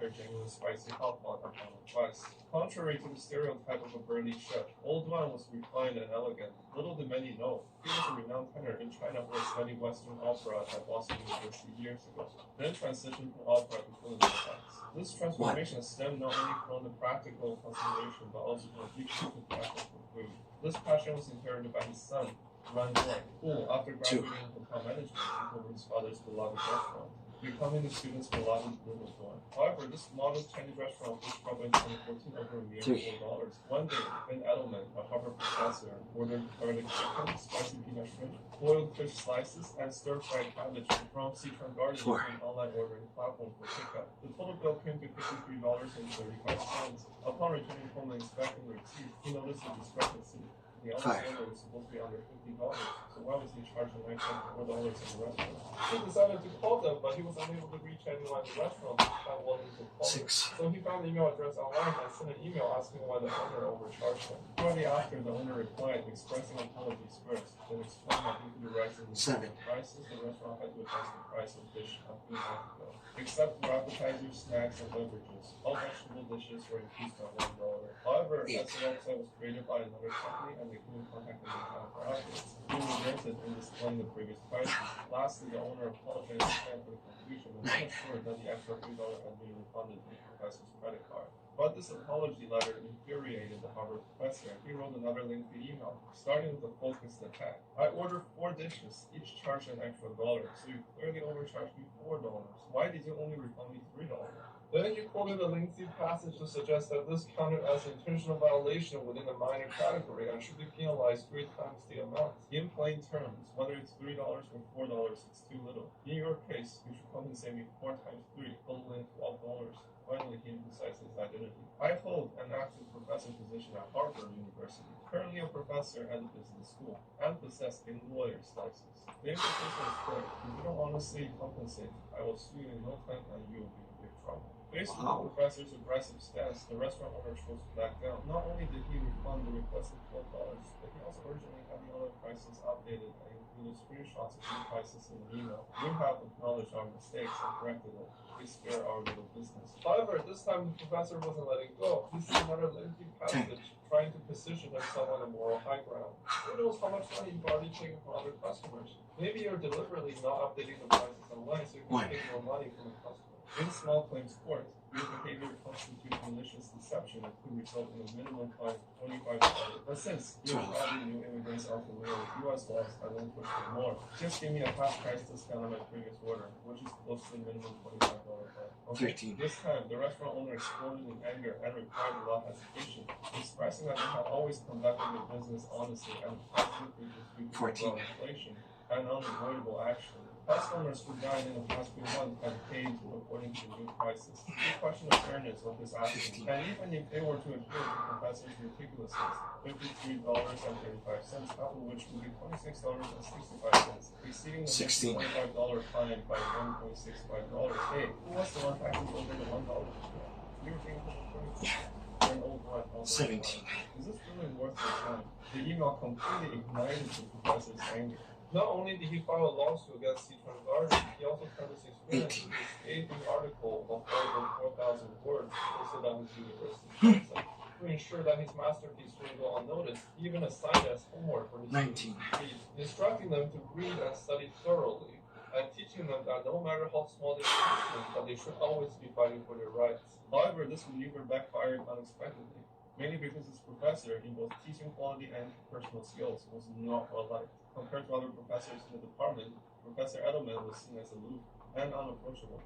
their genuine spicy hot pot at final price. Contrary to the stereotype of a burly chef, Old Wan was refined and elegant. Little did many know, he was a renowned tenor in China who had studied Western opera at Boston University years ago, then transitioned from opera to culinary arts. This transformation stemmed not only from the practical consideration, but also from a deep-rooted passion for food. This passion was inherited by his son, Ran Duan, who, after graduating from hotel management, took over his father's beloved restaurant, becoming the student's beloved little Duan. However, this modest Chinese restaurant was troubled in 2014 over a mere $4. One day, Ben Edelman, a Harvard professor, ordered garlic chicken, spicy peanut shrimp, boiled fish slices, and stir-fried cabbage from Sichuan Garden to an online ordering platform for pickup. The total bill came to $53.35. Upon returning home and inspecting the receipt, he noticed a discrepancy. The other order was supposed to be under $50, so why was he charging $9.4 in the restaurant? He decided to call them, but he was unable to reach anyone in the restaurant that wanted to call them. So he found the email address online and sent an email asking why the owner overcharged him. Shortly after, the owner replied, expressing apologies first, then explained that due to the rising prices, the restaurant had to adjust the price of dish a few months ago. Except for appetizers, snacks, and beverages, all vegetable dishes were increased by $1. However, as the website was created by another company and they couldn't contact them in time for updates, he relented in displaying the previous prices. Lastly, the owner apologized again for the confusion and then assured that the extra $3 had been refunded to the professor's credit card. But this apology letter infuriated the Harvard professor, and he wrote another lengthy email, starting with a focused attack. I ordered 4 dishes, each charged an extra $1, so you clearly overcharged me $4. Why did you only refund me $3? Then he quoted a lengthy passage to suggest that this counted as an intentional violation within a minor category and should be penalized 3 times the amount. In plain terms, whether it's $3 or $4, it's too little. In your case, you should compensate me 4 times 3, totaling $12. Finally, he emphasized his identity. I hold an active professor position at Harvard University, currently a professor at the business school, and possess a lawyer's license. The implication is clear. If you don't honestly compensate, I will sue you in no time and you will be in big trouble. Based on the professor's aggressive stance, the restaurant owner chose to back down. Not only did he refund the requested $12, but he also urgently had the other prices updated and included screenshots of the prices in the email. We have acknowledged our mistakes and corrected it. Please spare our little business. However, this time the professor wasn't letting go. He sent another lengthy passage trying to position himself on a moral high ground. Who knows how much money you've already taken from other customers? Maybe you're deliberately not updating the prices online so you can take more money from the customer. In small claims court, your behavior constitutes malicious deception and could result in a minimum fine of $25. But since you probably new immigrants are familiar with U.S. laws, I won't push for more. Just give me a half price discount on my previous order, which is close to the minimum $25 fine. Okay. This time, the restaurant owner exploded in anger and required without hesitation, expressing that they had always conducted their business honestly and price increases due to inflation and unavoidable action. Customers who dined in the past few months had paid according to new prices. The question of fairness of this action, and even if they were to adhere to the professor's ridiculousness, $53.35, half of which would be $26.65, exceeding the $25 fine by $1.65. Hey, who was the one packing over the $1? You were being an old one. 17. Is this really worth the time? The email completely ignited the professor's anger. Not only did he file a lawsuit against Sichuan Garden, he also turned his experience into his 8th article of over 4,000 words posted on his university website. To ensure that his masterpiece wouldn't go unnoticed, he even assigned it as homework for his students to read, instructing them to read and study thoroughly, and teaching them that no matter how small their achievements, that they should always be fighting for their rights. However, this maneuver backfired unexpectedly, mainly because his professor, in both teaching quality and personal skills, was not well liked. Compared to other professors in the department, Professor Edelman was seen as aloof and unapproachable.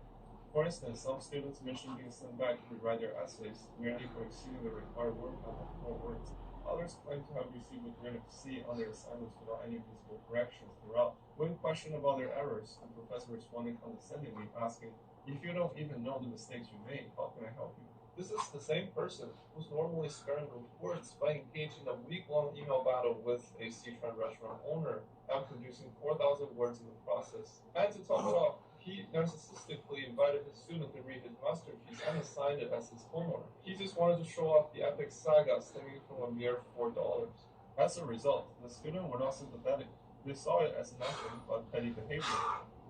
For instance, some students mentioned being sent back to rewrite their essays merely for exceeding the required word count of 4 words. Others claim to have received a grade of C on their assignments without any visible corrections throughout. When questioned about their errors, the professor responded condescendingly, asking, "If you don't even know the mistakes you made, how can I help you?" This is the same person who's normally sparing with words by engaging in a week-long email battle with a Sichuan restaurant owner and producing 4,000 words in the process. And to top it off, he narcissistically invited his student to read his masterpiece and assigned it as his homework. He just wanted to show off the epic saga stemming from a mere $4. As a result, the students were not sympathetic. They saw it as nothing but petty behavior.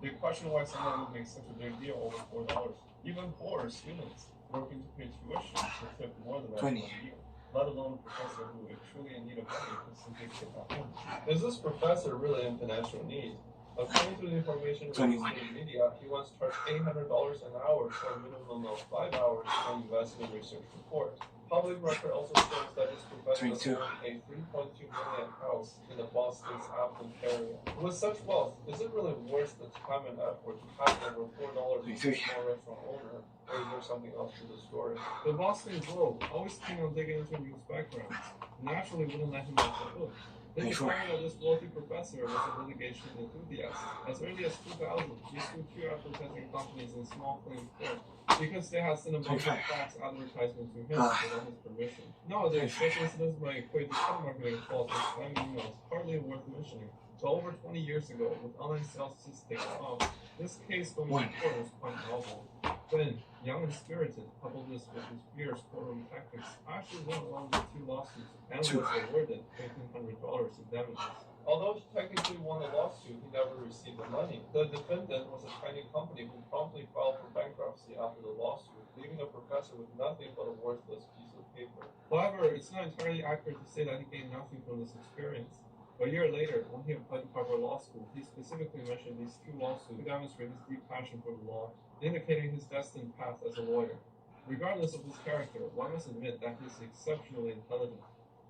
They questioned why someone would make such a big deal over $4. Even poorer students, working to pay tuition would take more than that 20. one year, let alone a professor who is truly in need of money who simply cannot home. Is this professor really in financial need? According to the information released in the media, he once charged $800 an hour for a minimum of 5 hours on investment research report. Public record also shows that this professor owned a $3.2 million house in the Boston's Upland area. With such wealth, is it really worth the time and effort to have over $4 from a small restaurant owner, or is there something else to the story? The Boston Globe, always keen on digging into news backgrounds, naturally wouldn't let him off the hook. They discovered that this wealthy professor was a litigation enthusiast. As early as 2000, he sued 2 advertising companies in small claims court because they had sent a bunch of fax advertisements to him without his permission. Nowadays, such incidents might equate to telemarketing calls and spam emails, hardly worth mentioning. But over 20 years ago, with online sales just taking off, this case going to court was quite novel. Then, young and spirited, coupled this with his fierce courtroom tactics, actually went along with 2 lawsuits and was awarded $1,500 in damages. Although he technically won the lawsuit, he never received the money. The defendant was a tiny company who promptly filed for bankruptcy after the lawsuit, leaving the professor with nothing but a worthless piece of paper. However, it's not entirely accurate to say that he gained nothing from this experience. A year later, when he applied to Harvard Law School, he specifically mentioned these 2 lawsuits to demonstrate his deep passion for the law, indicating his destined path as a lawyer. Regardless of his character, one must admit that he is exceptionally intelligent.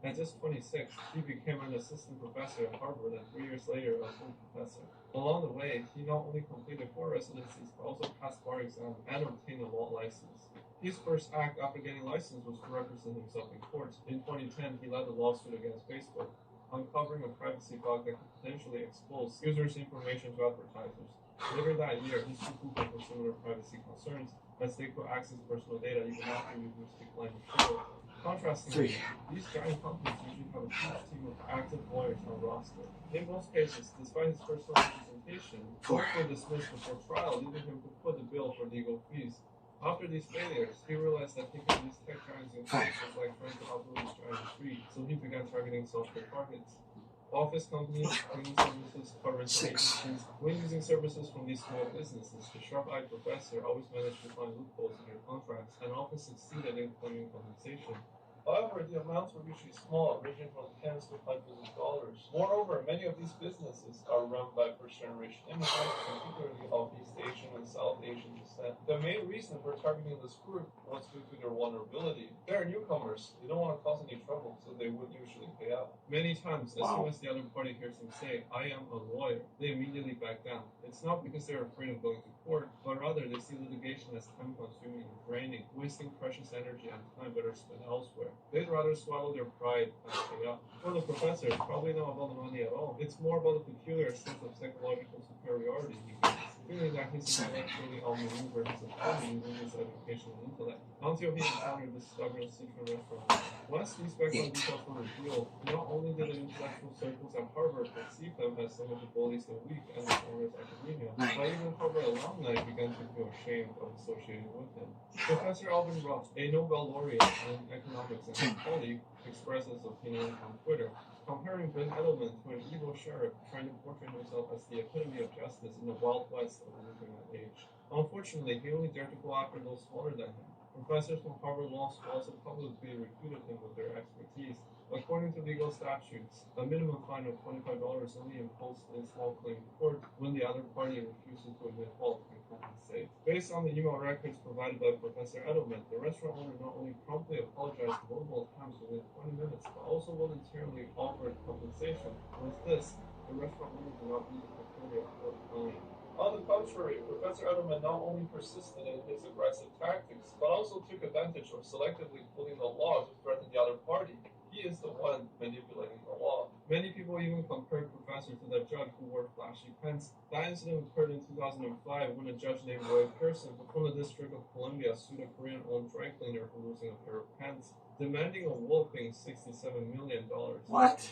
At just 26, he became an assistant professor at Harvard and 3 years later a full professor. Along the way, he not only completed 4 residencies but also passed bar exam and obtained a law license. His first act after getting licensed was to represent himself in court. In 2010, he led a lawsuit against Facebook, uncovering a privacy bug that could potentially expose users' information to advertisers. Later that year, he sued Google for similar privacy concerns, as they could access personal data even after users declined to share it. Contrastingly, these giant companies usually have a huge team of active lawyers on roster. In most cases, despite his personal representation, court were dismissed before trial, leaving him to foot the bill for legal fees. After these failures, he realized that taking these tech giants in case was like trying to outdo his giant tree, so he began targeting software targets. Office companies, cleaning services, car rental agencies. When using services from these small businesses, the sharp-eyed professor always managed to find loopholes in their contracts and often succeeded in claiming compensation. However, the amounts were usually small, ranging from tens to hundreds of dollars. Moreover, many of these businesses are run by first-generation immigrants, particularly of East Asian and South Asian descent. The main reason for targeting this group was due to their vulnerability. They're newcomers, they don't want to cause any trouble, so they would usually pay out. Many times, as soon as the other party hears them say, "I am a lawyer," they immediately back down. It's not because they're afraid of going to court, but rather they see litigation as time-consuming and draining, wasting precious energy and time better spent elsewhere. They'd rather swallow their pride than pay up. For the professor, it's probably not about the money at all. It's more about the peculiar sense of psychological superiority he gains, feeling that he's intellectually outmaneuvered his opponent using his education and intellect, until he encountered this stubborn Citron restaurant. Once these background details were revealed, not only did the intellectual circles at Harvard perceive them as some of the bullies in weak and dishonest academia, but even Harvard alumni began to feel ashamed of associating with him. Professor Alvin Roth, a Nobel laureate in economics and his colleague, expressed his opinion on Twitter, comparing Ben Edelman to an evil sheriff trying to portray himself as the epitome of justice in the wild west of the internet age. Unfortunately, he only dared to go after those smaller than him. Professors from Harvard Law School also publicly refuted him with their expertise. According to legal statutes, a minimum fine of $25 only imposed in small claim court when the other party refuses to admit fault and compensate. Based on the email records provided by Professor Edelman, the restaurant owner not only promptly apologized multiple times within 20 minutes, but also voluntarily offered compensation. With this, the restaurant owner did not need to fulfill their court claim. On the contrary, Professor Edelman not only persisted in his aggressive tactics, but also took advantage of selectively quoting the law to threaten the other party. He is the one manipulating the law. Many people even compared Professor to that judge who wore flashy pants. That incident occurred in 2005 when a judge named Roy Pearson from the District of Columbia sued a Korean-owned dry cleaner for losing a pair of pants, demanding a whopping $67 million. What?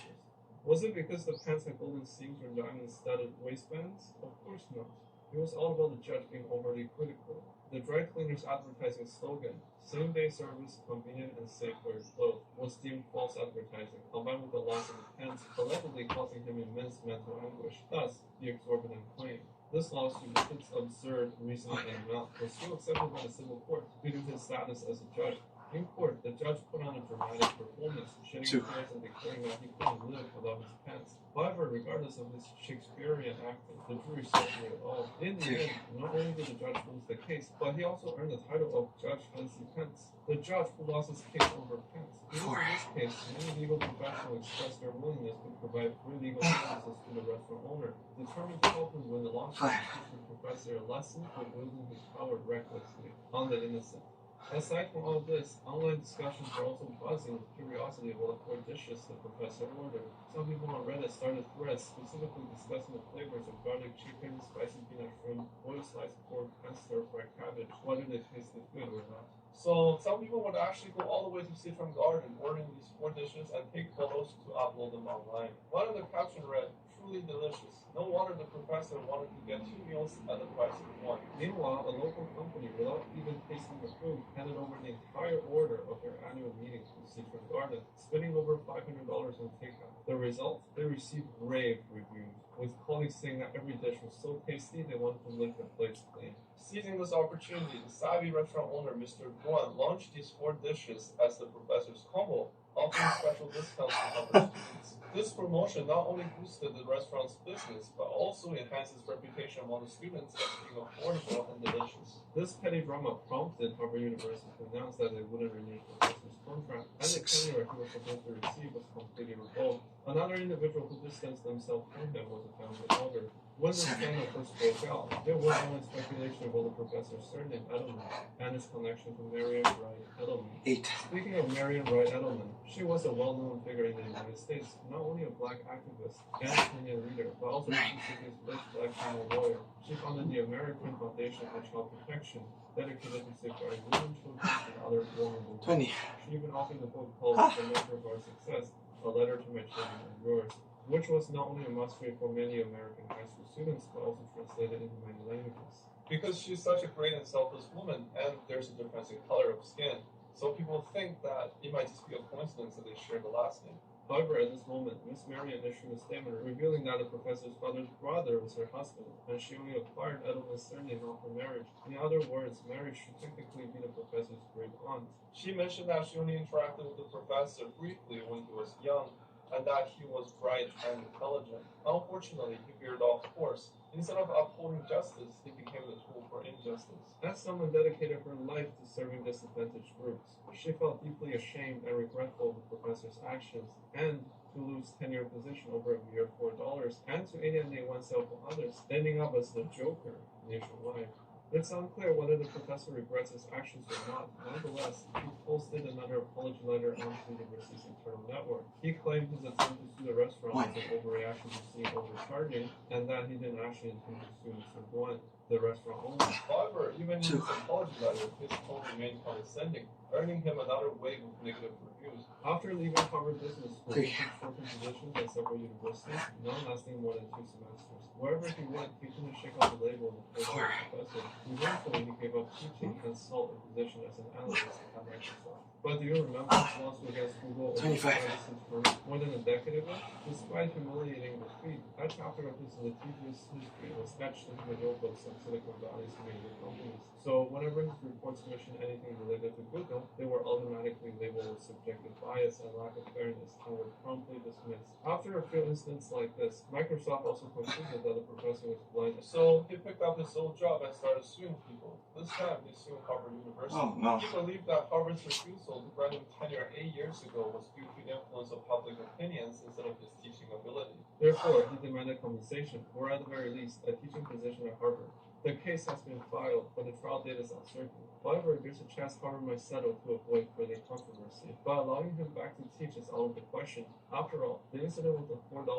Was it because the pants had golden seams or diamond-studded waistbands? Of course not. It was all about the judge being overly critical. The dry cleaner's advertising slogan, "Same-day service, convenient and safe for your clothes," was deemed false advertising, combined with the loss of the pants, allegedly causing him immense mental anguish, thus the exorbitant claim. This lawsuit, with its absurd reasoning and amount, was still accepted by the civil court due to his status as a judge. In court, the judge put on a dramatic performance, shedding tears and declaring that he couldn't live without his pants. However, regardless of his Shakespearean acting, the jury saw through it all. In the end, not only did the judge lose the case, but he also earned the title of Judge Fancy Pants, the judge who lost his case over pants. In this case, many legal professionals expressed their willingness to provide free legal services to the restaurant owner, determined to help him win the lawsuit and teach the professor a lesson for wielding his power recklessly on the innocent. Aside from all this, online discussions were also buzzing with curiosity about the 4 dishes the professor ordered. Some people on Reddit started threads specifically discussing the flavors of garlic chicken, spicy peanut shrimp, boiled sliced pork, and stir-fried cabbage, whether they tasted good or not. So some people would actually go all the way to Citron Garden, ordering these 4 dishes and take photos to upload them online. One of the caption read, "Truly delicious. No wonder the professor wanted to get 2 meals at the price of 1." Meanwhile, a local company, without even tasting the food, handed over the entire order of their annual meeting to Citron Garden, spending over $500 on takeout. The result? They received rave reviews, with colleagues saying that every dish was so tasty they wanted to lick the plates clean. Seizing this opportunity, the savvy restaurant owner, Mr. Guan, launched these 4 dishes as the professor's combo, offering special discounts to other students. This promotion not only boosted the restaurant's business, but also enhanced its reputation among the students as being affordable and delicious. This petty drama prompted Harvard University to announce that they wouldn't renew the professor's contract, and the tenure he was supposed to receive was completely revoked. Another individual who distanced themselves from him was a family elder. When the scandal first broke out, there was only speculation about the professor's surname, Edelman, and his connection to Marian Wright Edelman. Speaking of Marian Wright Edelman, she was a well-known figure in the United States, not only a black activist and opinion leader, but also Mississippi's first black female lawyer. She founded the American Foundation for Child Protection, dedicated to safeguarding women, children, and other vulnerable groups. She even authored a book called The Measure of Our Success, A Letter to My Children and Yours, which was not only a must-read for many American high school students, but also translated into many languages. Because she's such a great and selfless woman, and there's a difference in color of skin, so people think that it might just be a coincidence that they share the last name. However, at this moment, Miss Marian issued a statement revealing that the professor's father's brother was her husband, and she only acquired Edelman's surname after marriage. In other words, Mary should technically be the professor's great aunt. She mentioned that she only interacted with the professor briefly when he was young, and that he was bright and intelligent. Unfortunately, he veered off course. Instead of upholding justice, he became the tool for injustice. As someone dedicated her life to serving disadvantaged groups, she felt deeply ashamed and regretful of the professor's actions, and to lose tenure position over a mere $4, and to alienate oneself from others, ending up as the Joker nationwide. It's unclear whether the professor regrets his actions or not. Nonetheless, he posted another apology letter onto the university's internal network. He claimed his attempt to sue the restaurant was an overreaction to seeing overcharging, and that he didn't actually intend to sue Mr. Guan, the restaurant owner. However, even in his apology letter, his tone remained condescending, earning him another wave of negative reviews. After leaving Harvard Business School, he took short-term positions at several universities, none lasting more than 2 semesters. Wherever he went, he couldn't shake off the label of the professor. Eventually, he gave up teaching and sought a position as an analyst at Microsoft. But do you remember his lawsuit against Google over more than a decade ago? Despite humiliating defeat, that chapter of his litigious history was etched into the notebooks of Silicon Valley's major companies. So whenever his reports mentioned anything related to Google, they were automatically labeled with subjective bias and lack of fairness and were promptly dismissed. After a few incidents like this, Microsoft also concluded that the professor was blind. So he picked up his old job and started suing people. This time, he sued Harvard University. He believed that Harvard's refusal to grant him tenure 8 years ago was due to influence of public opinions instead of his teaching ability. Therefore, he demanded compensation, or at the very least, a teaching position at Harvard. The case has been filed, but the trial date is uncertain. However, there's a chance Harvard might settle to avoid further controversy. But allowing him back to teach is out of the question. After all, the incident with the $4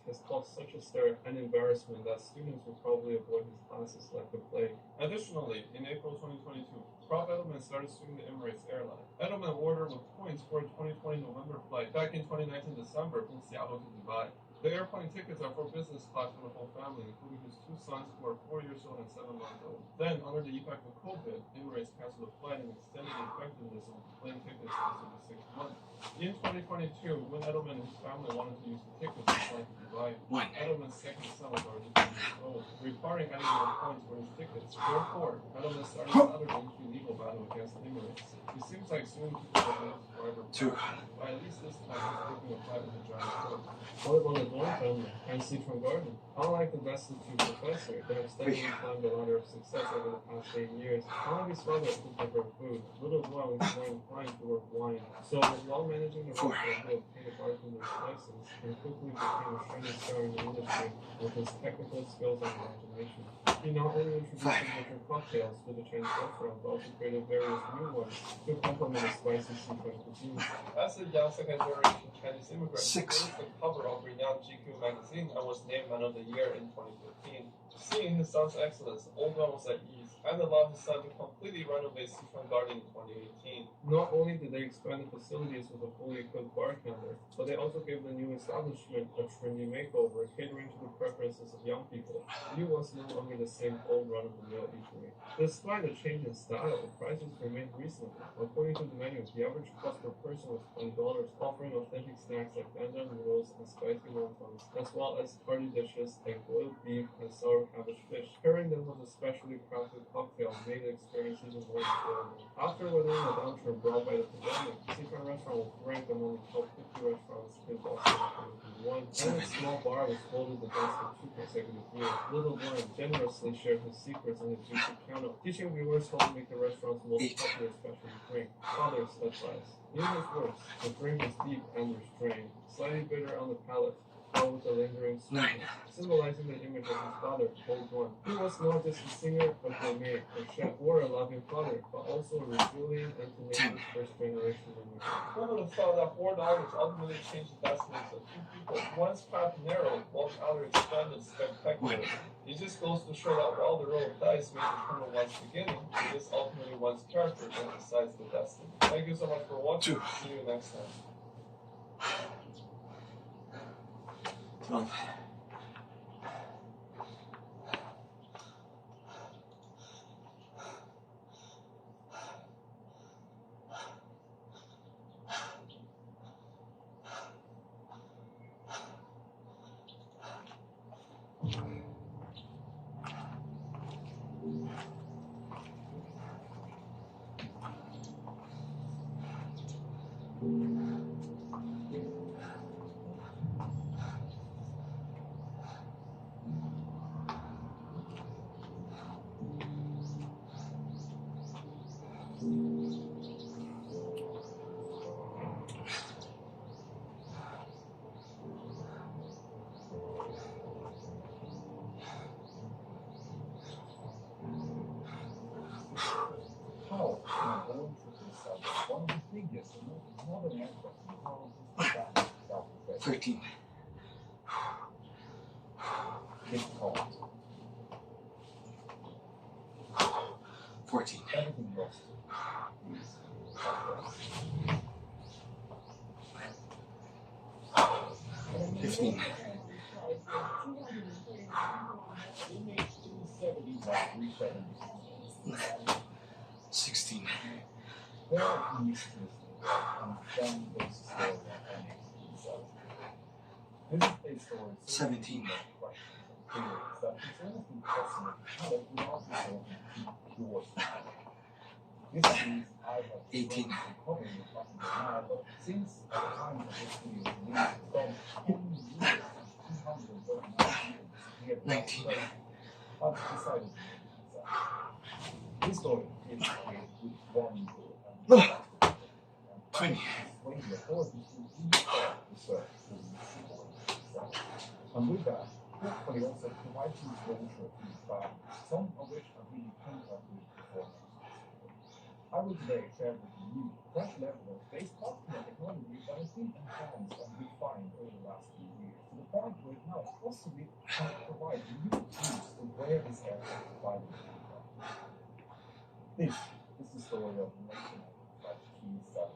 has caused such a stir and embarrassment that students will probably avoid his classes like the plague. Additionally, in April 2022, Prof. Edelman started suing the Emirates airline. Edelman ordered with points for a 2020 November flight back in 2019 December from Seattle to Dubai. The airplane tickets are for business class for the whole family, including his 2 sons who are 4 years old and 7 months old. Then, under the effect of COVID, Emirates canceled the flight and extended the effectiveness of the plane tickets to 6 months. In 2022, when Edelman and his family wanted to use the tickets to fly to Dubai, Edelman's second son was already 10 years old, requiring adding more points for his tickets. Therefore, Edelman started another lengthy legal battle against Emirates. It seems like soon people will be forever. But at least this time he's taking a fight with a giant court. What about the Dorn family and Citron Garden? Unlike the destitute professor, they have steadily climbed the ladder of success over the past 8 years. Unlike his father who preferred food, little Duan was more inclined toward wine. So, while managing the restaurant, he obtained a bartender's license and quickly became a shining star in the industry with his technical skills and imagination. He not only introduced signature cocktails to the Chinese restaurant, but also created various new ones to complement the spicy Sichuan cuisine. As a young second-generation Chinese immigrant, he rose the cover of renowned GQ magazine and was named Man of the Year in 2015. Seeing his son's excellence, Old One was at ease and allowed his son to completely renovate Sichuan Garden in 2018. Not only did they expand the facilities with a fully equipped bar counter, but they also gave the new establishment a trendy makeover, catering to the preferences of young people. It was no longer the same old run-of-the-mill eatery. Despite the change in style, the prices remained reasonable. According to the menu, the average cost per person was $20, offering authentic snacks like bandung noodles and spicy wontons, as well as hearty dishes like boiled beef and sour cabbage fish. Pairing them with a specially crafted cocktail made the experience even more enjoyable. After weathering the downturn brought by the pandemic, Sichuan Restaurant was ranked among the top 50 restaurants in Boston in 2021, and its small bar was voted the best for 2 consecutive years. Little Warren generously shared his secrets on his YouTube channel, teaching viewers how to make the restaurant's most popular specialty drink, Father's Advice. In his words, the drink is deep and restrained, slightly bitter on the palate, but with a lingering sweetness, symbolizing the image of his father, Old One. He was not just a singer, a gourmet, a chef, or a loving father, but also a resilient and tenacious first-generation immigrant. Who would have thought that $4 ultimately changed the destinies of 2 people? One's path narrowed, while the other expanded spectacularly. It just goes to show that while the roll of dice may determine one's beginning, it is ultimately one's character that decides the destiny. Thank you so much for watching. See you next time. 12. How can one put himself one of the biggest modern aircraft in the world is that self-defense? 13. Difficult. 14. Everything lost is success. 15. 16. There are mysteries and then there's a story of NXT itself. This is a story 17. questions and theories that it's almost impossible to tell it without resorting to pure science. This means I have 18. covering the topic now, but since at the time of this video was released, from 10 years and 239 years, 19. I've decided to make it myself. This story is created with one goal. 20. When the authorities to restart research for the and with that, hopefully also provide some closure to the facts, some of which have been contact with before. I will today share with you fresh evidence-based popular technology that has been enhanced and refined over the last few years, to the point where it now possibly can provide new clues to where this aircraft finally came from. This is the story of national T7.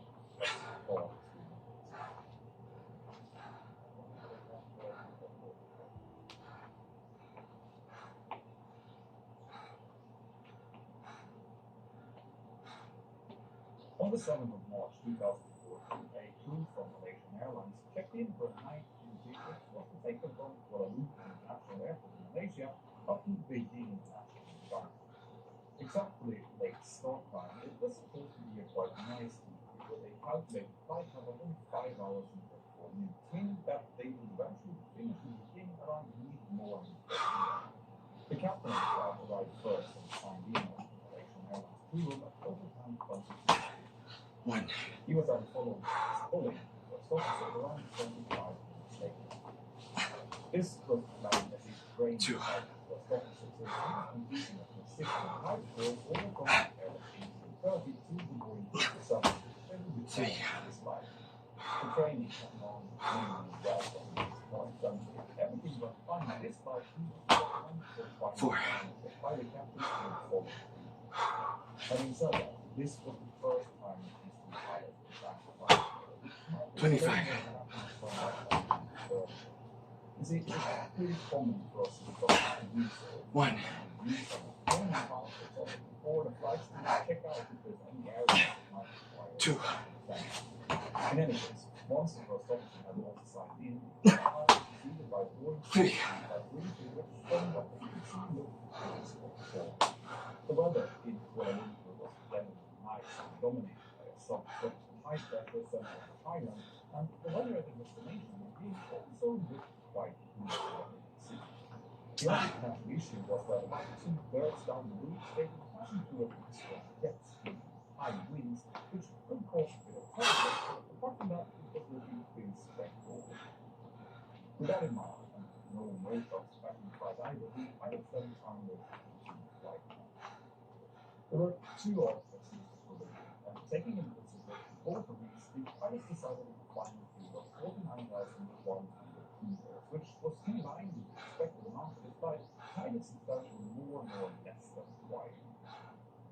On the 7th of March 2014, a crew from Malaysian Airlines checked in for a night in Egypt was to take them from Kuala Lumpur International Airport in Malaysia up to Beijing International in China. Except for the late start time, it was supposed to be a quite nice evening with a calculated flight time of only 5 hours and 34 minutes, meaning that they would eventually finish in Beijing around mid-morning. The captain of the flight arrived first and signed in on the Malaysian Airlines crew room at overtime 1. He was then followed fully first officer around 25 minutes later. This was planned as a training 2. first officer to completing a consistent high score overcoming airplanes in 30 to the Boeing 7 3. this flight. The training had gone really well from this point, and everything went fine. This flight was 4. by the captain and forward. Having said that, this was the first time in history pilot was back to flight. 25. You see, it's pretty common for us to do so. 1. Before the flights to check out if there's any areas that might require 2. In any case, once the first officer had also signed in, the flight was preceded by boarding 3. The weather in Kuala Lumpur was generally nice and dominated by a soft but high pressure center of Thailand, and the weather at the destination Beijing also looked quite good for the sea. The only natural issue was that about 2 birds down the route they were passing through a bit strong jet stream, high winds, which could cause a bit of trouble, but apart from that, it was looking pretty straightforward. With that in mind, and no shots back in the flight either, the pilot then found the flight. There were 2 options for the route, and taking into consideration both of these, the pilot decided on a final field of 49,100 kilos, which was in line with the expected amount of the flight, kind of substantially more or less than required.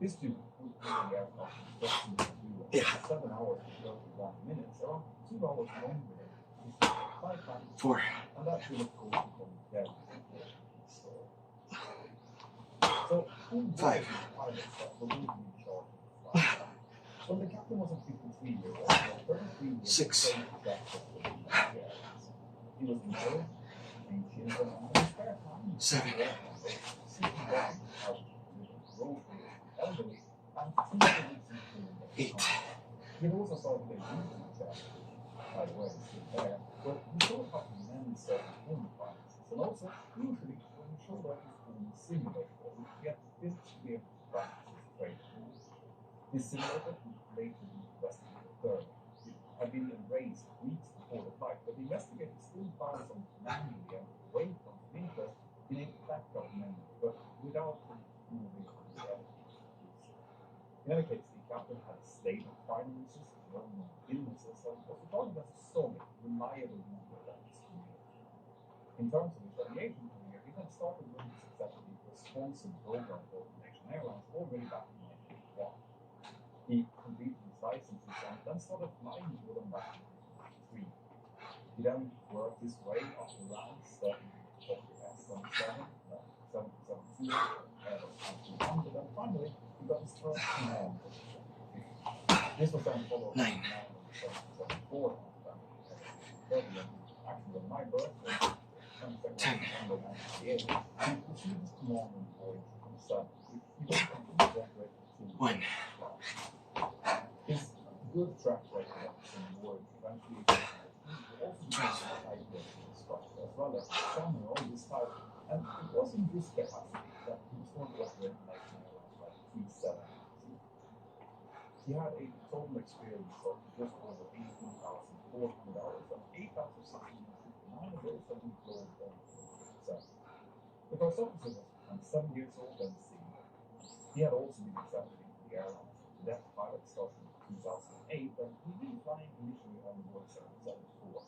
This too would put the aircraft in approximately 7 hours and 31 minutes, around 2 hours longer than the flight time, 4. and that will of course become very important. So, who was the 5. pilots that were going to be in charge of the flight? Well, the captain was a 53-year-old, 33 years 6. He was married, and children, and in his spare time, 7. sitting down out groceries, elderly, and 2 weeks 8. He had also started a YouTube channel, by the way, still there, where he showed how men serve home appliances, and also, usually, when he showed up his own simulator, he had physically practices trade. His simulator would later be investigated thoroughly. It had been erased weeks before the flight, but the investigators still found some manually and away from interest in a backup memory, but without moving the evidence. In any case, the captain had a stable finances, no known illnesses, and was regarded as a solid, reliable member of his community. In terms of his aviation career, he had started with the success of the responsive program for Malaysian Airlines already back in 1981. He completed his licenses and then started flying with them back in 1993. He then worked his way up the ranks, starting with the S-77, 772, Airbus A300, and finally he got his first command position. This was then followed by 9. command on the 774 actually on my birthday, 10. December 1998, he received his command on Boeing 777, which he then continued to operate until 1. his good track record of some work eventually also became a high-grade instructor as well as examiner all this time, and it was in this capacity that he was going to operate Malaysian Airlines like 370. He had a total experience of just over 18,400 hours, and 8,659 of those have been flown on 7. The first officer was 7 years old and senior. He had also been accepted into the airline's cadet pilot starting in 2008, and he'd been flying initially on the Boeing 774.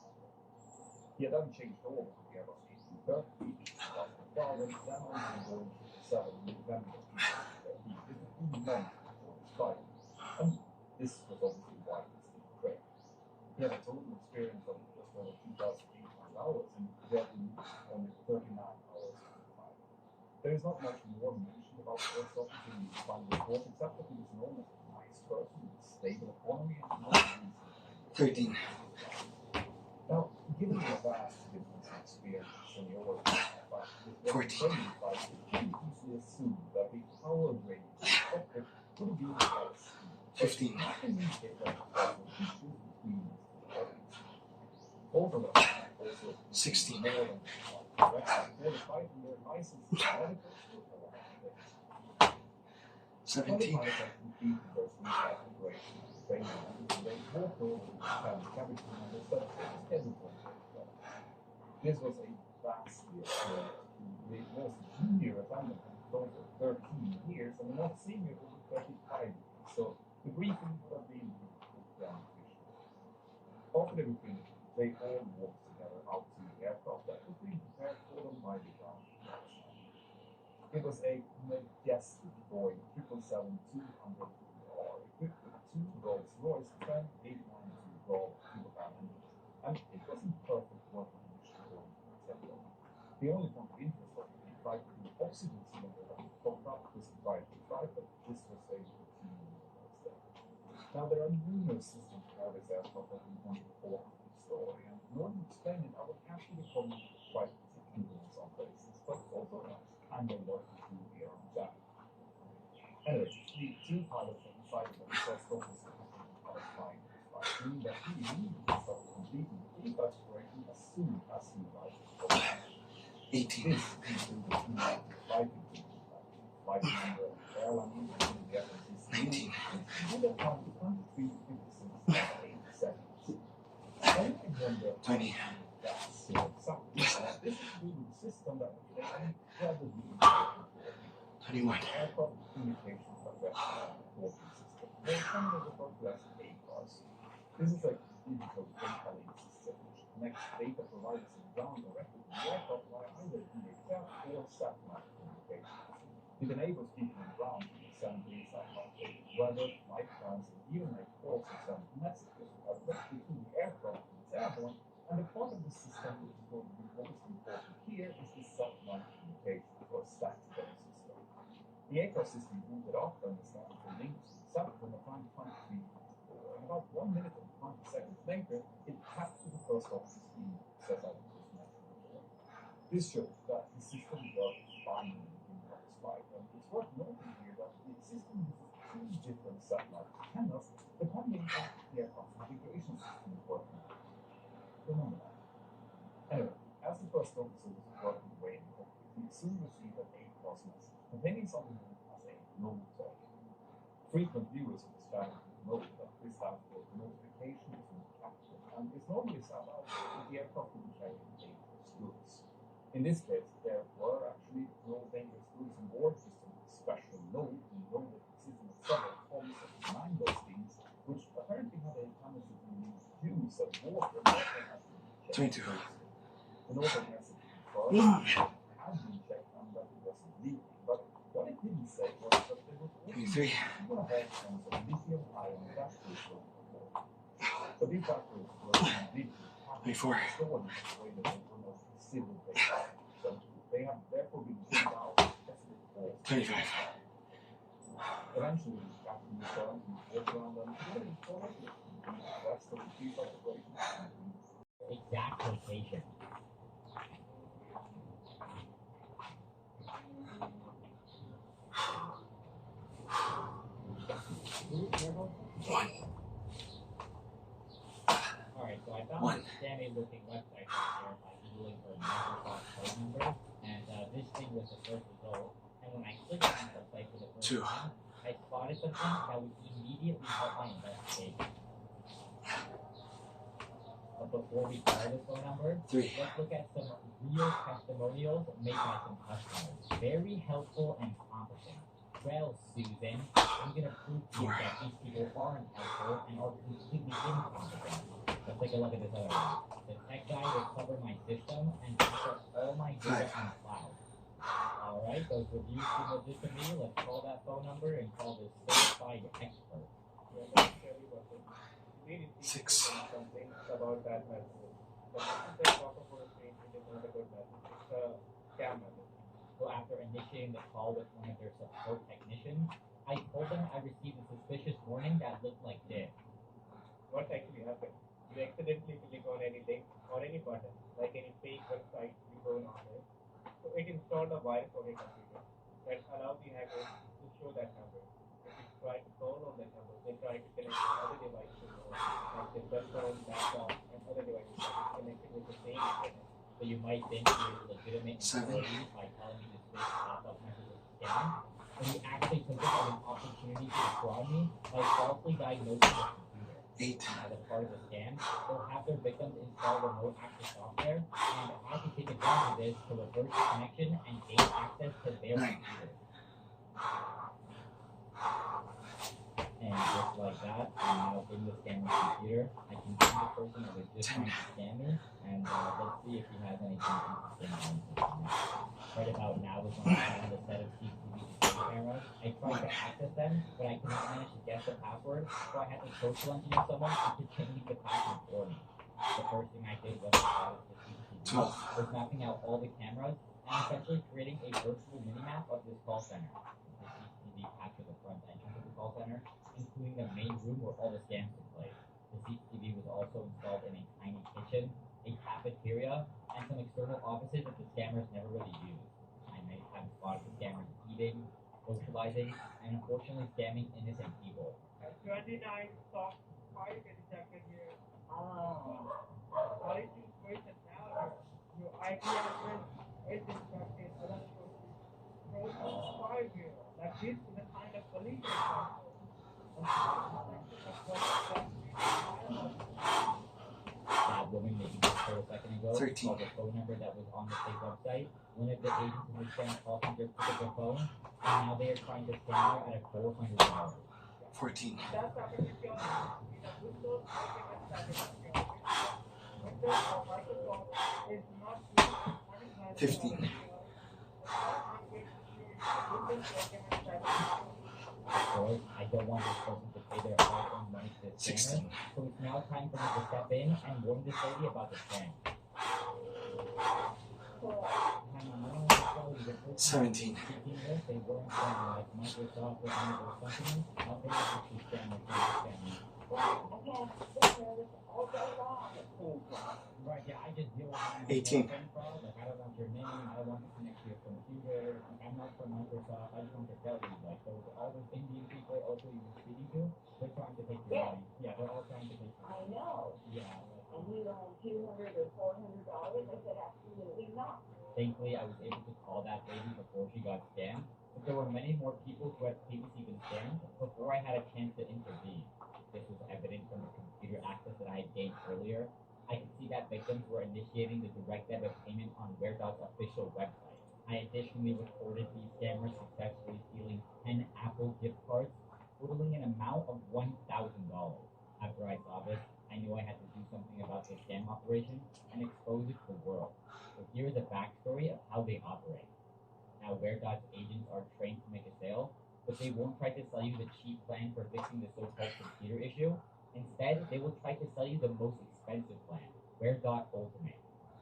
He had then changed over to the Airbus A330 in 2012, and then on to the Boeing 777 in November 2013, just a few months before his flight. And this was obviously why he was still great. He had a total experience of just over 2,800 hours, and he had been only 39 hours of the flight. There is not much more mentioned about first officer in the final report, except that he was known as a nice person with stable 13. Now, given the vast difference in experience and your but with 14. like, you can easily assume that the power range of it would be less. 15. I can indicate that the issue between these two bodies. Both of them also 16. more than qualified in their license articles. 17. This was a vastly the most junior attendant for 13 years and the most senior over 35 years. So the briefing would have been beneficial. After the briefing, they all walked together out to the aircraft that was being prepared for them by the ground. It was a majestic Boeing 777-200R equipped with two Rolls-Royce Trent 892 Golf turbofan engines, and it was in perfect working condition. The only point of interest was the flight with the oxygen cylinder that popped up was by the flight, but this was a routine mistake. Now there are numerous systems for this aircraft that we want to report the story, and in order to explain it, I will actually become quite technical in some places, but also kind of what we do here on Jack. Anyway, the two pilots that decided that the first officer was flying this flight, meaning that he needed to start completing the pre-flight operation as soon as he arrived. 18. This included two flight number, airline number, and the references. 19. Would have come to 23:56 and 8 seconds. Then I wonder 20. that's exactly. This is due to the system that was incredibly important for 21. aircraft communication progression reporting system. They commonly referred to as ACARS. This is a digital data link system which connects data providers in ground directly to the aircraft via either VHF or satellite communication. It enables people on ground to send these satellite data, weather, flight plans, and even make calls and send messages directly to the aircraft when it's airborne. And the part of the system which is going to be most important here is the satellite communication or static-based system. The ACAR system booted up and started to link to the satellite at 9:23. And about 1 minute and 20 seconds later, it captured the first officer's beam set up with this message. This shows that the system worked fine in that flight. And it's worth noting here that the system uses two different satellite antennas depending on the aircraft's configuration system is working. Remember that. Anyway, as the first officer was working away in the cockpit, he soon received an ACARS message containing something known as a note tag. Frequent viewers of this channel know that this stands for notification to the captain and is normally set out if the aircraft will be carrying dangerous goods. In this case, there were actually no dangerous goods on board, just a special note and note that consisted of several tons of mangosteens, which apparently had a tendency to release juice and water. 22. The northern message confirmed had been checked and that it wasn't leaking, but what it didn't say was that there was only 23. 2.5 tons of lithium-ion batteries on board. So these batteries were completely 24. stored in a way that they were not considered basic. So they have therefore been cleaned out and tested for 25. Eventually, the captain returned and walked around them together with correctly. The rest of the pre-flight operation exact location. One. Alright, so I found One. a standard looking website here by Googling for Microsoft phone number, and this thing was the first result. And when I clicked on the site for the first 2. time, I spotted something that would immediately help my investigation. But before we try this phone number, 3. let's look at some real testimonials made by some customers. Very helpful and competent. Well, Susan, I'm gonna prove to you 4. that these people aren't helpful and are completely incompetent. Let's take a look at this other one. The tech guy will cover my system and capture all my data on the cloud. Alright, those reviews seem legit to me. Let's call that phone number and call this certified expert. 6. Something about that message. The message they talk about it is not a good message. It's a scam message. So after initiating the call with one of their support technicians, I told them I received a suspicious warning that looked like this. What actually happened? you accidentally click on any link or any button, like any fake website you go on it. So it installed a virus on your computer that allows the hackers to show that number. If you try to call on that number, they try to connect to other devices, like the cell phone, laptop, and other devices that is connected with the same internet. So you might then create a legitimate employee by telling me this fake laptop number was a scam. And you actually took it as an opportunity to defraud me by falsely diagnosing the computer. 8. As a part of the scam, they'll have their victims install remote access software, and I can take advantage of this to reverse the connection and gain access to their 9. computer. And just like that, I'm now in the scammer's computer. I can see the person that was just trying to scam me, and let's see if he has anything interesting on his system. Right about now is when I found a set of CCTV security cameras. I tried to access them, but I could not manage to guess the password, so I had to social engineer someone to change the password for me. The first thing I did was I the CCTV, 12. was mapping out all the cameras, and essentially creating a virtual minimap of this call center. The CCTV captured the front entrance of the call center, including the main room where all the scams took place. The CCTV was also installed in a tiny kitchen, a cafeteria, and some external offices that the scammers never really used. I may have spotted the scammers eating, socializing, and unfortunately scamming innocent people. 29 soft 5 is detected here. Sorry to wait it now. Your IP address is detected. Allot 5 here. Like this is the kind of police That woman that you just heard a second ago 13. called the phone number that was on the fake website. One of the agents in the scam call center picked up the phone, and now they are trying to scam her at $400. 14. That's happened with your Windows or Microsoft is not 15. Of course, I don't want this person to pay their hard-earned money to this 16. scammer, so it's now time for me to step in and warn this lady about the scam. 17. They weren't like Microsoft or any of those companies. I'll think it's actually scammers trying to scam me. Right, yeah, I just deal with my 18. fraud. Like, I don't want your name, I don't want to connect to your computer. Like, I'm not from Microsoft, I just want to tell you. Like, those, all those Indian people also you were speaking to, they're trying to take your money. Yeah, they're all trying to take your money. I know. Yeah. And we loaned $200 or $400. I said, absolutely not. Thankfully, I was able to call that lady before she got scammed. But there were many more people who had previously been scammed before I had a chance to intervene. This was evident from the computer access that I had gained earlier. I could see that victims were initiating the direct debit payment on WearDot's official website. I additionally recorded these scammers successfully stealing 10 Apple gift cards, totaling an amount of $1,000. After I saw this, I knew I had to do something about this scam operation and expose it to the world. So here is a backstory of how they operate. Now, WearDot's agents are trained to make a sale, but they won't try to sell you the cheap plan for fixing the so-called computer issue. Instead, they will try to sell you the most expensive plan, WearDot Ultimate.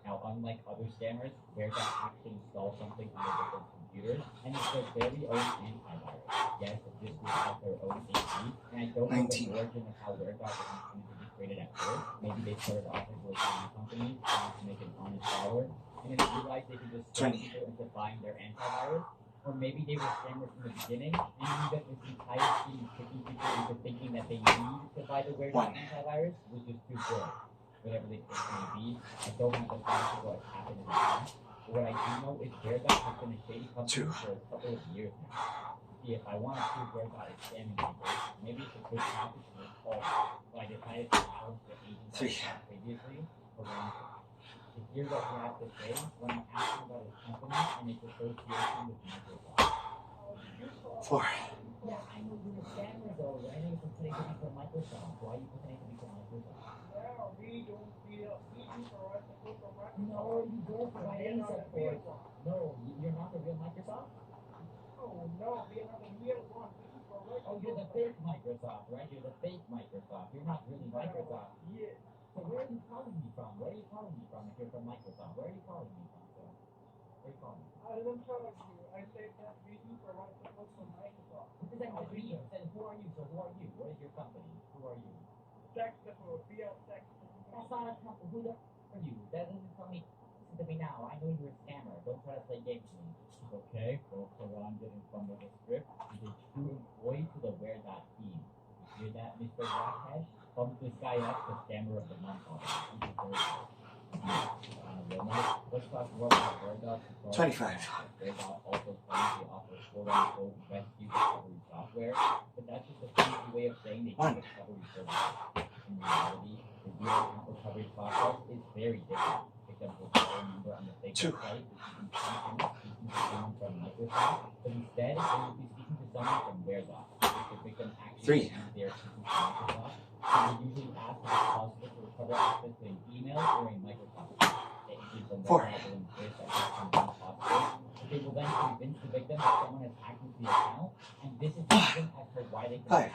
Now, unlike other scammers, WearDot actually installs something on the victim's computers, and it's their very own antivirus. Yes, this group has their own AV, and I don't know the 19. origin of how WearDot was intended to be created at first. Maybe they started off as a legitimate company, trying to make an honest dollar, and then realized they could just trick 20. people into buying their antivirus. Or maybe they were scammers from the beginning and knew that this entire scheme of tricking people into thinking that they needed to buy the WearDot 1. antivirus was just too good. Whatever the case may be, I don't have the facts of what has happened in the past. But what I do know is WearDot has been a shady company 2. for a couple of years now. See, if I want to prove WearDot is scamming people, maybe it's a good topic to recall. So I decided to challenge the agents I had previously around it. To hear what he has to say when I asked him about his company and its association with Microsoft. 4. Yeah, I know you're a scammer though. I know you're pretending to be from Microsoft. Why are you pretending to be from Microsoft? Now we don't feel easy for us to go from Microsoft. No, you work for Hayes, of course. No, you're not the real Microsoft? Oh no, we are not the real one. This is correct. Oh, you're the fake Microsoft, right? You're the fake Microsoft. You're not really Microsoft. Yeah. So where are you calling me from? Where are you calling me from if you're from Microsoft? Where are you calling me from, sir? Where are you calling me? I didn't tell you. I said that we do provide support from Microsoft. What does that have to mean? Then who are you? So who are you? What is your company? Who are you? Tech support. We are tech support. That's not a company. Who the f are you? That doesn't tell me. Listen to me now. I know you're a scammer. Don't try to play games with me. Okay, go around getting fun with the script. He's a true employee to the Wear.team. You hear that, Mr. Rakesh? Bump this guy up to Scammer of the Month already. Let's talk more about Wear.dot. 25. Wear.dot also claims they offer quote-unquote rescue recovery software, but that's just a fancy way of saying they do recovery services. In reality, the real account recovery process is very different. Victims will call a number on the fake website, speaking to someone from Microsoft, but instead they will be speaking to someone from Wear.dot. If the victim actually thinks they are speaking to Microsoft, they will usually ask if it's possible to recover access to an email or a Microsoft account. They include from Wear.dot will insist that this can be possible, but they will then convince the victim that someone has hacked into the account, and this is the reason as to why they can it.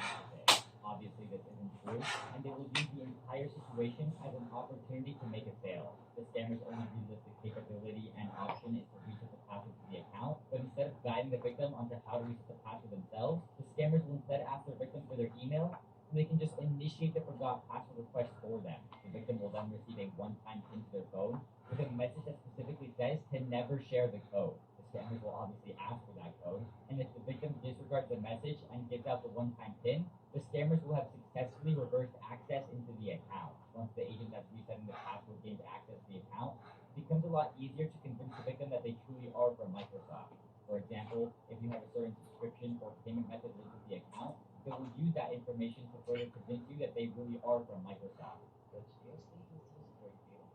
Obviously, this isn't true, and they will use the entire situation as an opportunity to make a sale. The scammer's only realistic capability and option is to reset the password to the account, but instead of guiding the victim onto how to reset the password themselves, the scammers will instead ask their victim for their email, so they can just initiate the forgot password request for them. The victim will then receive a one-time PIN to their phone with a message that specifically says to never share the code. The scammers will obviously ask for that code, and if the victim disregards the message and gives out the one-time PIN, the scammers will have successfully reversed access into the account. Once the agent that's resetting the password gains access to the account, it becomes a lot easier to convince the victim that they truly are from Microsoft. For example, if you have a certain subscription or payment method linked with the account, they will use that information to further convince you that they really are from Microsoft. But seriously, this is a great deal.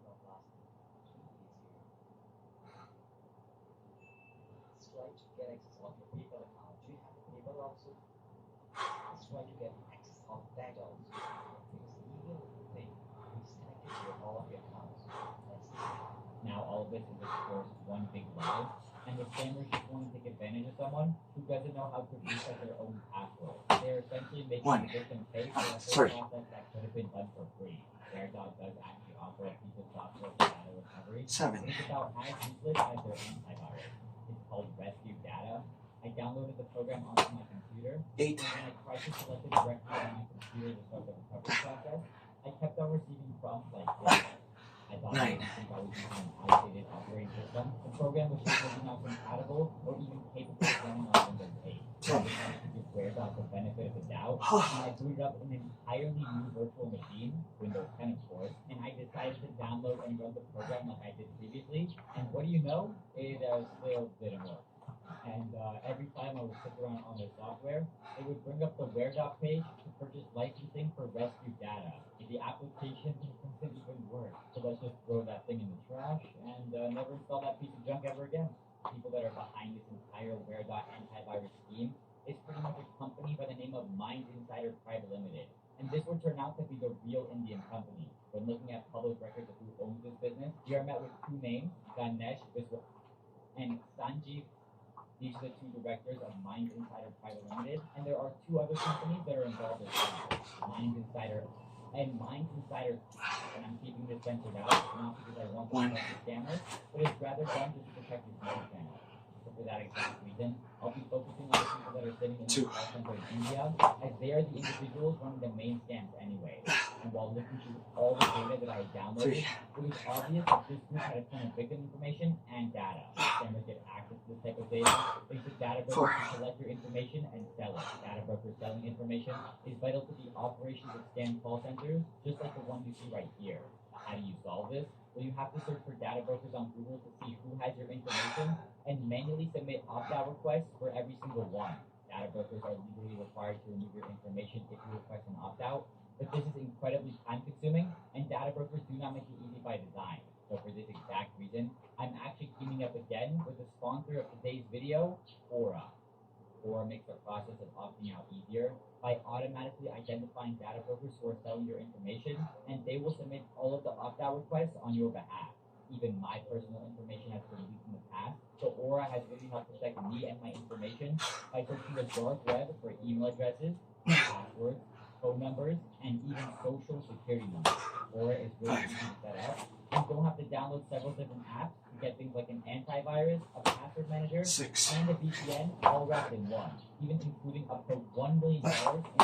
Not last 2 years here. Let's try to get access on your PayPal account. Do you have a PayPal also? Let's try to get access on that also. Because the email thing is connected to all of your accounts. Let's see. Now all of this is of course one big lie, and the scammers just want to take advantage of someone who doesn't know how to reset their own password. They're essentially making the victim pay for a whole process that could have been done for free. Wear.dot does actually offer a piece of software for data recovery. 7. It's about as useless as their antivirus. It's called Rescue Data. I downloaded the program onto my computer. 8. When I tried to select it directly on my computer to start the recovery process, I kept on receiving prompts like this. I thought I didn't think I was using an outdated operating system. The program was simply not compatible or even capable of running on Windows 8. I decided to give Wear.dot the benefit of the doubt, and I booted up an entirely new virtual machine, Windows 10 of course, and I decided to download and run the program like I did previously, and what do you know? It still didn't work. And every time I would click around on their software, it would bring up the Wear.dot page to purchase licensing for Rescue Data. The application doesn't even work, so let's just throw that thing in the trash and never install that piece of junk ever again. People that are behind this entire Wear.dot antivirus scheme is pretty much a company by the name of Mind Insider Private Limited. And this would turn out to be the real Indian company. When looking at public records of who owns this business, we are met with two names, Ganesh Viswa and Sanjeev. These are the two directors of Mind Insider Private Limited, and there are two other companies that are involved as well. Mind Insider, and I'm keeping this ventured out, not because I want to protect the scammers, but it's rather done just to protect the small channel. So for that exact reason, I'll be focusing on the people that are sitting in the call center in India, as they are the individuals running the main scams anyway. And while looking through all the data that I downloaded, it was obvious that this group had a ton of victim information and data. Scammers get access to this type of data. They use data brokers to collect your information and sell it. Data brokers selling information is vital to the operations of scam call centers, just like the one you see right here. How do you solve this? Well, you have to search for data brokers on Google to see who has your information and manually submit opt-out requests for every single one. Data brokers are legally required to remove your information if you request an opt-out, but this is incredibly time-consuming, and data brokers do not make it easy by design. So for this exact reason, I'm actually teaming up again with the sponsor of today's video, Aura. Aura makes the process of opting out easier by automatically identifying data brokers who are selling your information, and they will submit all of the opt-out requests on your behalf. Even my personal information has been leaked in the past, so Aura has really helped protect me and my information by searching the dark web for email addresses, passwords, phone numbers, and even social security numbers. Aura is really easy to set up. You don't have to download several different apps. You You get things like an antivirus, a password manager, 6, and a VPN all wrapped in one, even including up to $1 million in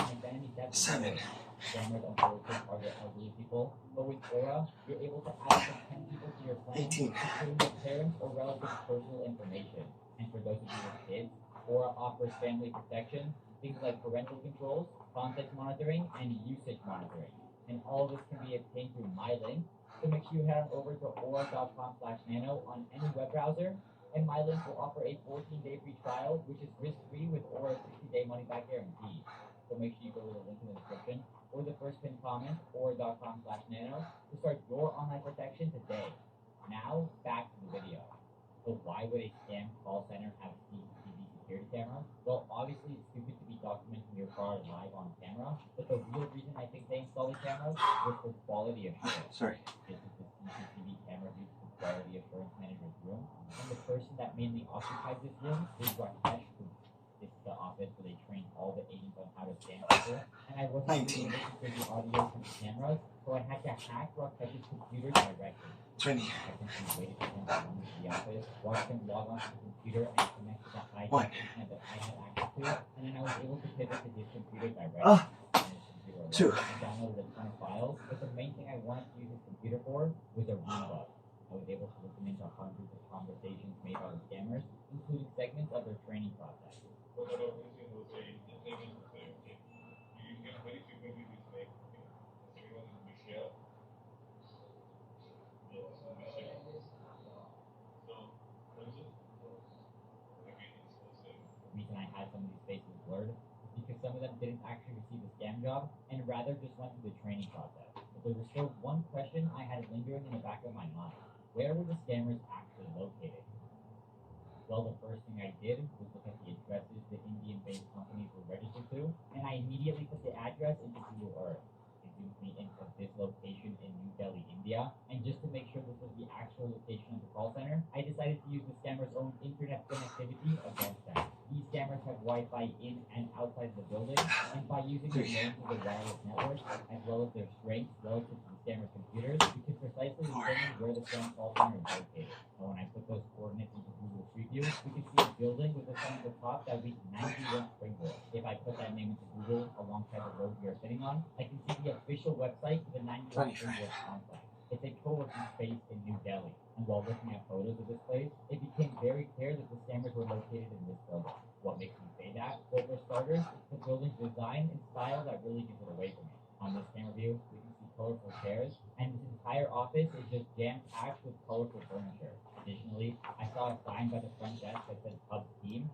identity theft. 7, Scammers unfortunately target elderly people, but with Aura, you're able to add up to 10 people to your plan, 18, including your parents or relatives' personal information. And for those of you with kids, Aura offers family protection, things like parental controls, context monitoring, and usage monitoring. And all of this can be obtained through MyLink. So make sure you head on over to aura.com/nano on any web browser. And MyLink will offer a 14-day free trial, which is risk-free with Aura's 60-day money-back guarantee. So make sure you go to the link in the description or the first pinned comment, aura.com/nano, to start your online protection today. Now, back to the video. So why would a scam call center have CCTV security cameras? Well, obviously it's stupid to be documenting your fraud live on camera, but the real reason I think they installed the cameras was for quality assurance. sorry, This is the CCTV camera used for quality assurance manager's room, and the person that mainly occupies this room is Rakesh. This is the office where they train all the agents on how to scam people, and I wasn't 19, able to hear the audio from the cameras, so I had to hack Rakesh's computer directly. 20, I simply waited for him to come into the office, watched him log onto the computer, and connect to the IP One. internet that I had access to, and then I was able to pivot to his computer directly. Ah. On his computer alone. 2, I downloaded a ton of files, but the main thing I wanted to use his computer for was a Roomba. I was able to listen into hundreds of conversations made by the scammers, including segments of their training process. The reason I had some of these faces blurred is because some of them didn't actually receive a scam job and rather just went through the training process. But there was still one question I had lingering in the back of my mind. Where were the scammers actually located? Well, the first thing I did was look at the addresses the Indian-based companies were registered to, and I immediately put the address into Google Earth. It zoomed me into this location in New Delhi, India, and just to make sure this was the actual location of the call center, I decided to use the scammers' own internet connectivity against them. These scammers have Wi-Fi in and outside the building, and by using the names of the wireless networks, as well as their strengths relative to the scammers' computers, we can precisely determine where the scam call center is located. And when I put those coordinates into Google Street View, we can see a building with a sign at the top that reads 91 Springboard. If I put that name into Google alongside the road we are sitting on, I can see the official website for the 91 Springboard complex. It's a co-working space in New Delhi. And while looking at photos of this place, it became very clear that the scammers were located in this building. What makes me say that? Well, for starters, it's the building's design and style that really gives it away from me. On this camera view, we can see colorful chairs, and this entire office is just jam-packed with colorful furniture. Additionally, I saw a sign by the front desk that said Pub Team,